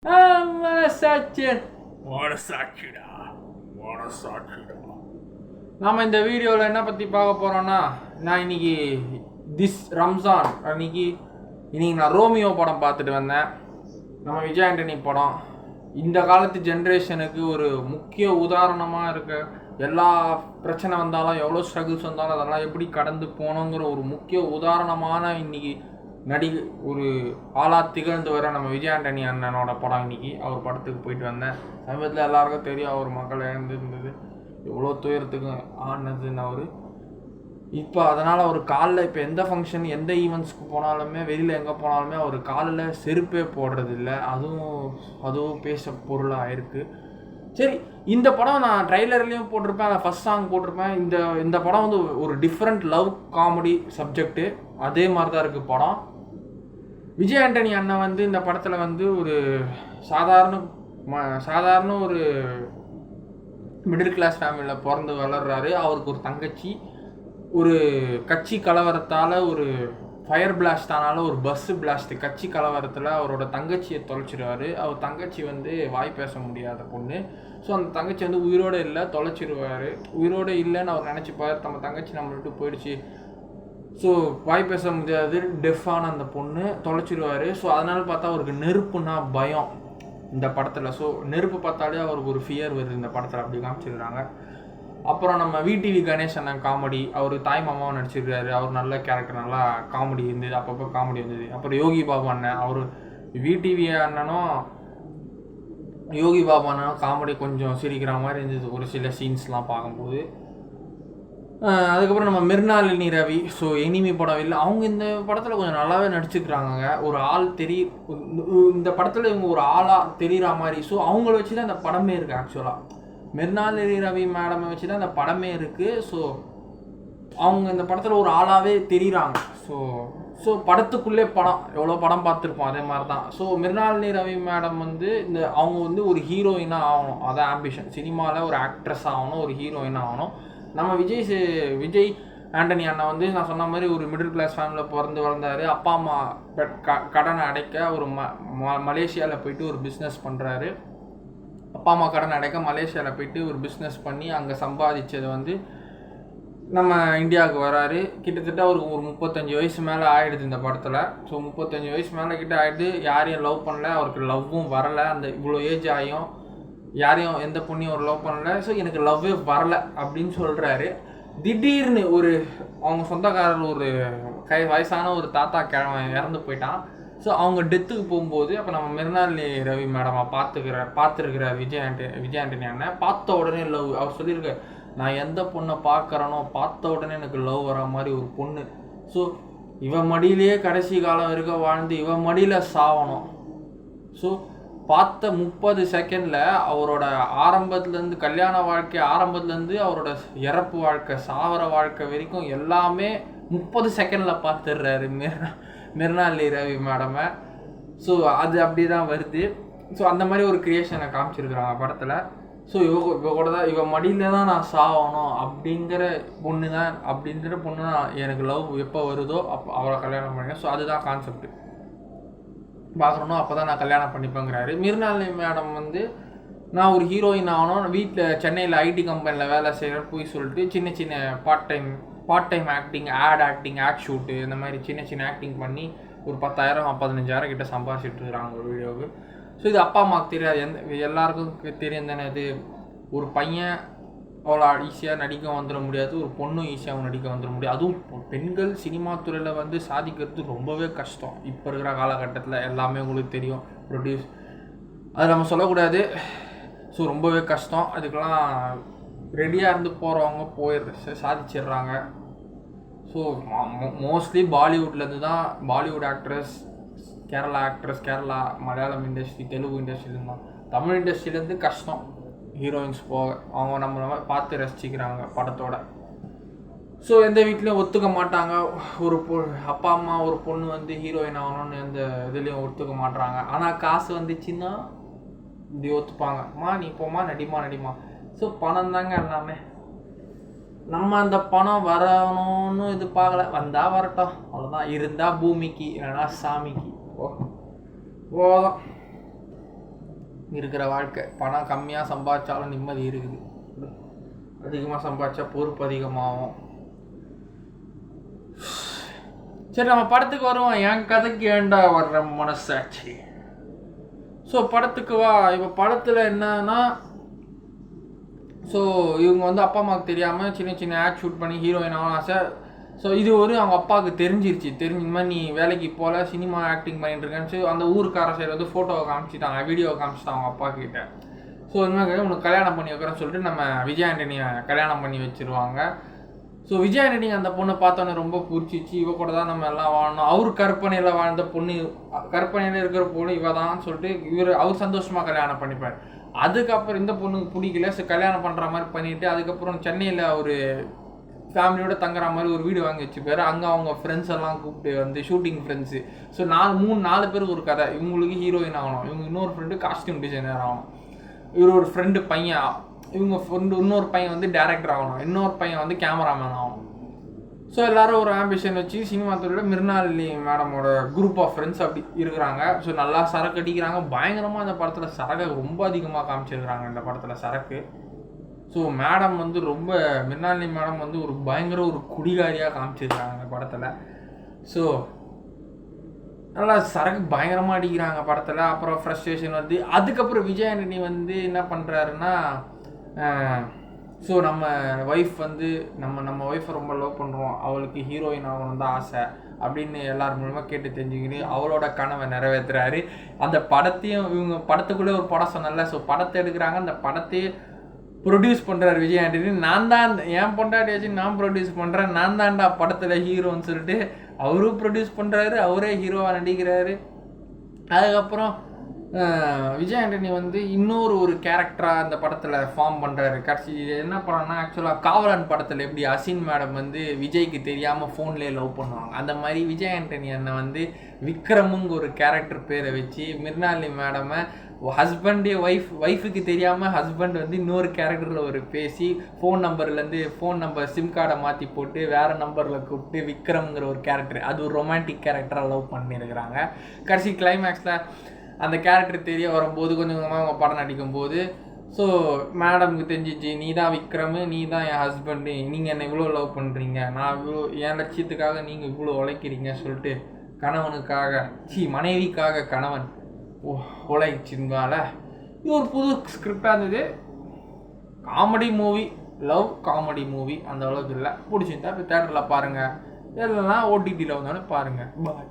நாம் இந்த வீடியோவில் என்ன பற்றி பார்க்க போகிறோன்னா, நான் இன்னைக்கு ரம்ஜான் அன்னைக்கு நான் ரோமியோ படம் பார்த்துட்டு வந்தேன். நம்ம விஜய் ஆண்டனி படம் இந்த காலத்து ஜென்ரேஷனுக்கு ஒரு முக்கிய உதாரணமாக இருக்க. எல்லா பிரச்சனை வந்தாலும், எவ்வளோ ஸ்ட்ரகிள்ஸ் வந்தாலும் அதெல்லாம் எப்படி கடந்து போனோங்கிற ஒரு முக்கிய உதாரணமான இன்னைக்கு ஒரு ஆளா திகழ்ந்து வர நம்ம விஜய் ஆண்டனி அண்ணனோட படம். இன்னைக்கு அவர் படத்துக்கு போயிட்டு வந்தேன். சமீபத்தில் எல்லாருக்கும் தெரியும் அவர் மக்கள் இழந்துருந்தது, எவ்வளோ துயரத்துக்கு ஆனதுன்னு அவர். இப்போ அதனால் அவர் காலில் இப்போ எந்த ஃபங்க்ஷன் எந்த ஈவெண்ட்ஸ்க்கு போனாலுமே, வெளியில் எங்கே போனாலுமே அவர் காலில் செருப்பே போடுறதில்ல. அதுவும் பேச பொருளாக இருக்குது. சரி, இந்த படம் நான் ட்ரைலர்லேயும் போட்டிருப்பேன், அதை ஃபஸ்ட் சாங் போட்டிருப்பேன். இந்த படம் வந்து ஒரு டிஃப்ரெண்ட் லவ் காமெடி சப்ஜெக்டு, அதே மாதிரி தான் இருக்குது படம். விஜய் ஆண்டனி அண்ணன் வந்து இந்த படத்தில் வந்து ஒரு சாதாரண ஒரு மிடில் கிளாஸ் ஃபேமிலியில் பிறந்து வளர்றாரு. அவருக்கு ஒரு தங்கச்சி, ஒரு கட்சி கலவரத்தால், ஒரு ஃபயர் பிளாஸ்டானால, ஒரு பஸ்ஸு பிளாஸ்ட், கட்சி கலவரத்தில் அவரோட தங்கச்சியை தொலைச்சிடுவார். அவர் தங்கச்சி வந்து வாய் பேச முடியாத பொண்ணு. ஸோ அந்த தங்கச்சி வந்து உயிரோடு இல்லை, தொலைச்சிடுவார். உயிரோடு இல்லைன்னு அவர் நினச்சிப்பார், நம்ம தங்கச்சி நம்ம விட்டு போயிடுச்சு. ஸோ வாய் பேச முடியாது, டெஃபான அந்த பொண்ணு தொலைச்சிடுவார். ஸோ அதனால் பார்த்தா அவருக்கு நெருப்புனா பயம் இந்த படத்தில். ஸோ நெருப்பு பார்த்தாலே அவருக்கு ஒரு ஃபியர் வருது இந்த படத்தில், அப்படி காமிச்சிருக்காங்க. அப்புறம் நம்ம விடிவி கணேஷ் அண்ணன் காமெடி, அவர் தாய் மாமாவை நடிச்சிருக்காரு. அவர் நல்ல கேரக்டர், நல்லா காமெடி இருந்தது, அப்பப்போ காமெடி வந்தது. அப்புறம் யோகி பாபு அண்ணன், அவர் விடிவி அண்ணனும் யோகி பாபு அண்ணனும் காமெடி கொஞ்சம் சிரிக்கிற மாதிரி இருந்தது ஒரு சில சீன்ஸ்லாம் பார்க்கும்போது. அதுக்கப்புறம் நம்ம மிர்னாலினி ரவி, ஸோ எனிமி படம் இல்லை, அவங்க இந்த படத்தில் கொஞ்சம் நல்லாவே நடிச்சுக்கிறாங்க. ஒரு ஆள் இந்த படத்தில் இவங்க ஒரு ஆளாக தெரிகிற மாதிரி. ஸோ அவங்கள வச்சு தான் இந்த படமே இருக்குது. ஆக்சுவலாக மிர்னாலினி ரவி மேடமை வச்சு தான் இந்த படமே இருக்குது. ஸோ அவங்க இந்த படத்தில் ஒரு ஆளாகவே தெரிகிறாங்க. ஸோ படத்துக்குள்ளே படம், எவ்வளோ படம் பார்த்துருப்போம் அதே மாதிரி தான். ஸோ மிர்னாலினி ரவி மேடம் வந்து அவங்க வந்து ஒரு ஹீரோயினாக ஆகணும், அதான் ஆம்பிஷன். சினிமாவில் ஒரு ஆக்ட்ரஸ் ஆகணும், ஒரு ஹீரோயினாக ஆகணும். நம்ம விஜய் ஆண்டனி அண்ணா வந்து நான் சொன்ன மாதிரி ஒரு மிடில் கிளாஸ் ஃபேமிலியில் பிறந்து வளர்ந்தார். அப்பா அம்மா கடனை அடைக்க ஒரு மலேசியாவில் போயிட்டு ஒரு பிஸ்னஸ் பண்ணுறாரு. அப்பா அம்மா கடன் அடைக்க மலேசியாவில் போயிட்டு ஒரு பிஸ்னஸ் பண்ணி அங்கே சம்பாதிச்சது வந்து நம்ம இந்தியாவுக்கு வராரு. கிட்டத்தட்ட அவருக்கு ஒரு 35 வயசு மேலே ஆகிடுது இந்த படத்தில். ஸோ 35 வயசு மேலே கிட்ட ஆகிடுது. யாரையும் லவ் பண்ணல, அவருக்கு லவ்வும் வரலை. அந்த இவ்வளோ ஏஜ் ஆகியும் யாரையும் எந்த பொண்ணையும் ஒரு லவ் பண்ணல. ஸோ எனக்கு லவ்வே வரலை அப்படின்னு சொல்கிறாரு. திடீர்னு அவங்க சொந்தக்காரர் ஒரு வயசான ஒரு தாத்தா கிழவன் இறந்து போயிட்டான். ஸோ அவங்க டெத்துக்கு போகும்போது அப்போ நம்ம மிர்னாலினி ரவி மேடமாக பார்த்துருக்கிறார் விஜய் ஆண்டனி அண்ணன். பார்த்த உடனே லவ். அவர் சொல்லியிருக்கார், நான் எந்த பொண்ணை பார்க்குறேனோ பார்த்த உடனே எனக்கு லவ் வர மாதிரி ஒரு பொண்ணு. ஸோ இவன் மடியிலேயே கடைசி காலம் இருக்க வாழ்ந்து இவன் மடியில் சாவணும். ஸோ பார்த்த 30 செகண்டில் அவரோட ஆரம்பத்துலேருந்து, கல்யாண வாழ்க்கை ஆரம்பத்துலேருந்து அவரோட இறப்பு வாழ்க்கை, சாவர வாழ்க்கை வரைக்கும் எல்லாமே 30 செகண்டில் பார்த்துடுறாரு மிர்னாலினி ரவி மேடமை. ஸோ அது அப்படி தான் வருது. ஸோ அந்த மாதிரி ஒரு கிரியேஷனை காமிச்சிருக்கிறாங்க படத்தில். ஸோ இவ மடியில் தான் நான் சாகணும் அப்படிங்கிற பொண்ணு தான் எனக்கு லவ் எப்போ வருதோ அப்போ அவரை கல்யாணம் பண்ணிங்க. ஸோ அதுதான் கான்செப்ட். பார்க்குறோன்னா அப்போ தான் நான் கல்யாணம் பண்ணிப்பேங்கிறாரு. மிர்னாலினி மேடம் வந்து நான் ஒரு ஹீரோயின் ஆகணும், வீட்டில் சென்னையில் ஐடி கம்பெனியில் வேலை செய்கிறேன்னு போய் சொல்லிட்டு சின்ன சின்ன part time acting, act shoot, இந்த மாதிரி சின்ன ஆக்டிங் பண்ணி ஒரு 10,000 15,000 கிட்ட சம்பாதிச்சுட்டு இருக்கிறாங்க ஒரு வீடியோவுக்கு. ஸோ இது அப்பா அம்மாவுக்கு தெரியாது, எல்லாருக்கும் தெரியும் தானே. இது ஒரு பையன் அவ்வளோ ஈஸியாக நடிக்க வந்துட முடியாது, ஒரு பொண்ணும் ஈஸியாக நடிக்க வந்துட முடியாது. அதுவும் பெண்கள் சினிமா துறையில் வந்து சாதிக்கிறது ரொம்பவே கஷ்டம் இப்போ இருக்கிற காலகட்டத்தில். எல்லாமே உங்களுக்கு தெரியும், ப்ரொடியூஸ் அது நம்ம சொல்லக்கூடாது. ஸோ ரொம்பவே கஷ்டம். அதுக்கெல்லாம் ரெடியாக இருந்து போகிறவங்க சாதிச்சிடுறாங்க. ஸோ மோஸ்ட்லி பாலிவுட்லேருந்து தான், பாலிவுட் ஆக்ட்ரஸ், கேரளா, மலையாளம் இண்டஸ்ட்ரி, தெலுங்கு இண்டஸ்ட்ரியிலேருந்து தான். தமிழ் இண்டஸ்ட்ரியிலேருந்து கஷ்டம் ஹீரோயின்ஸ் போக. அவங்க நம்ம பார்த்து ரசிச்சுக்கிறாங்க படத்தோட. ஸோ எந்த வீட்லேயும் ஒத்துக்க மாட்டாங்க. அப்பா அம்மா ஒரு பொண்ணு வந்து ஹீரோயின் ஆகணும்னு எந்த இதுலேயும் ஒத்துக்க மாட்டாங்க. ஆனால் காசு வந்துச்சுன்னா இப்படி ஒத்துப்பாங்க. நீ போமா, நடிமா. ஸோ பணம் தாங்க எல்லாமே. நம்ம அந்த பணம் வரணும்னு இது பார்க்கல, வந்தால் வரட்டும் அவ்வளோதான். இருந்தால் பூமிக்கு, இல்லைனா சாமிக்கு போதும். இருக்கிற வாழ்க்கை. பணம் கம்மியாக சம்பாதிச்சாலும் நிம்மதி இருக்குது, அதிகமாக சம்பாதிச்சா பொறுப்பு அதிகமாகும். சரி, நம்ம படத்துக்கு வருவோம். என் கதைக்கு ஏண்டா வர்ற மனசாட்சி. ஸோ படத்துக்கு வா. இப்போ படத்தில் என்னன்னா, ஸோ இவங்க வந்து அப்பா அம்மாவுக்கு தெரியாமல் சின்ன சின்ன ஆக்ட் ஷூட் பண்ணி ஹீரோயின் ஆகணும் ஆசை. ஸோ இது ஒரு அவங்க அப்பாவுக்கு தெரிஞ்சிருச்சு. இந்த மாதிரி நீ வேலைக்கு போகல, சினிமா ஆக்டிங் பண்ணிட்டு இருக்கேன்னு அந்த ஊருக்கார சைடு வந்து ஃபோட்டோவை காமிச்சிட்டாங்க, வீடியோவை காமிச்சிட்டாங்க அவங்க அப்பா கிட்ட. ஸோ இந்த மாதிரி உனக்கு கல்யாணம் பண்ணி வைக்கிறேன்னு சொல்லிட்டு நம்ம விஜய் ஆண்டனியை கல்யாணம் பண்ணி வச்சுருவாங்க. ஸோ விஜய் ஆண்டனி அந்த பொண்ணை பார்த்தோன்னே ரொம்ப பிடிச்சிச்சு. இவ கூட தான் நம்ம எல்லாம் வாழணும், அவர் கற்பனையில் வாழ்ந்த பொண்ணு, கற்பனையில் இருக்கிற பொண்ணு இவ தான் சொல்லிட்டு அவர் சந்தோஷமாக கல்யாணம் பண்ணிப்பார். அதுக்கப்புறம் இந்த பொண்ணுக்கு பிடிக்கல. ஸோ கல்யாணம் பண்ணுற மாதிரி பண்ணிவிட்டு அதுக்கப்புறம் சென்னையில் ஒரு ஃபேமிலியோட தங்குற மாதிரி ஒரு வீடு வாங்கி வச்சுப்பாரு. அங்கே அவங்க ஃப்ரெண்ட்ஸ் எல்லாம் கூப்பிட்டு வந்து ஷூட்டிங் ஃப்ரெண்ட்ஸு. ஸோ 4 பேருக்கு ஒரு கதை. இவங்களுக்கு ஹீரோயின் ஆகணும், இவங்க இன்னொரு ஃப்ரெண்டு காஸ்டியூம் டிசைனர் ஆகணும், இவர் ஒரு ஃப்ரெண்டு பையன், இவங்க ஃப்ரெண்டு இன்னொரு பையன் வந்து டேரக்டர் ஆகணும், இன்னொரு பையன் வந்து கேமராமேன் ஆகணும். ஸோ எல்லோரும் ஒரு ஆம்பிஷன் வச்சு சினிமா துறையில் மிருனாளினி மேடமோட குரூப் ஆஃப் ஃப்ரெண்ட்ஸ் அப்படி இருக்கிறாங்க. ஸோ நல்லா சரக்கு அடிக்கிறாங்க பயங்கரமாக. இந்த படத்தில் சரக்கை ரொம்ப அதிகமாக காமிச்சிருக்கிறாங்க இந்த படத்தில் சரக்கு. ஸோ மேடம் வந்து ரொம்ப மிருனாளினி மேடம் வந்து ஒரு பயங்கர ஒரு குடிகாரியாக காமிச்சிருக்கிறாங்க இந்த படத்தில். ஸோ நல்லா சரக்கு பயங்கரமாக அடிக்கிறாங்க படத்தில். அப்புறம் ஃப்ரஸ்ட்ரேஷன் வந்து அதுக்கப்புறம் விஜய் ஆண்டனி வந்து என்ன பண்ணுறாருன்னா, ஸோ நம்ம ஒய்ஃப் வந்து நம்ம ஒய்ஃபை ரொம்ப லவ் பண்ணுறோம், அவளுக்கு ஹீரோயின் ஆகணும் தான் ஆசை அப்படின்னு எல்லார் மூலமாக கேட்டு தெரிஞ்சுக்கிட்டு அவளோட கனவை நிறைவேற்றுறாரு. அந்த படத்தையும் இவங்க படத்துக்குள்ளே ஒரு படம் சொன்னல, ஸோ படத்தை எடுக்கிறாங்க. அந்த படத்தையே ப்ரொடியூஸ் பண்ணுறாரு விஜய் ஆண்டனி. நான் தான் என் பொண்டாட்டி வச்சு நான் ப்ரொடியூஸ் பண்ணுறேன், நான் தான்டா படத்தில் ஹீரோன்னு சொல்லிட்டு அவரும் ப்ரொடியூஸ் பண்ணுறாரு, அவரே ஹீரோவாக நடிக்கிறாரு. அதுக்கப்புறம் விஜய் ஆண்டனி வந்து இன்னொரு ஒரு கேரக்டராக அந்த படத்தில் ஃபார்ம் பண்ணுறாரு. கடைசி என்ன படம்னா, ஆக்சுவலாக காவலன் படத்தில் எப்படி அசின் மேடம் வந்து விஜய்க்கு தெரியாமல் ஃபோன்லேயே லவ் பண்ணுவாங்க, அந்த மாதிரி விஜய் ஆண்டனி அண்ணன் வந்து விக்ரமுங்க ஒரு கேரக்டர் பேரை வச்சு மிருனாளினி மேடமை ஹஸ்பண்டே ஒய்ஃபுக்கு தெரியாமல் ஹஸ்பண்ட் வந்து இன்னொரு கேரக்டரில் ஒரு பேசி ஃபோன் நம்பர் சிம் கார்டை மாற்றி போட்டு வேறு நம்பரில் கூப்பிட்டு விக்ரம்ங்கிற ஒரு கேரக்டர், அது ஒரு ரொமான்டிக் கேரக்டராக லவ் பண்ணியிருக்கிறாங்க. கடைசி கிளைமேக்ஸில் அந்த கேரக்டர் தெரிய வரும்போது கொஞ்சம் கொஞ்சமாக அவங்க படம் நடிக்கும்போது, ஸோ மேடமுக்கு தெரிஞ்சிச்சு, நீ தான் விக்ரமு, நீ தான் என் ஹஸ்பண்டு, நீங்கள் என்னை இவ்வளோ லவ் பண்ணுறீங்க, நான் இவ்வளோ என் லட்சியத்துக்காக நீங்கள் இவ்வளோ உழைக்கிறீங்க சொல்லிட்டு கணவனுக்காக மனைவிக்காக கணவன் உழைச்சிருந்தால இது ஒரு புது ஸ்கிரிப்டாக இருந்தது. Comedy movie, love comedy movie அந்த அளவுக்கு இல்லை. பிடிச்சிருந்தா இப்போ தேட்டரில் பாருங்கள், இல்லைன்னா ஓடிடியில் வந்தோடனே பாருங்கள். பாய்.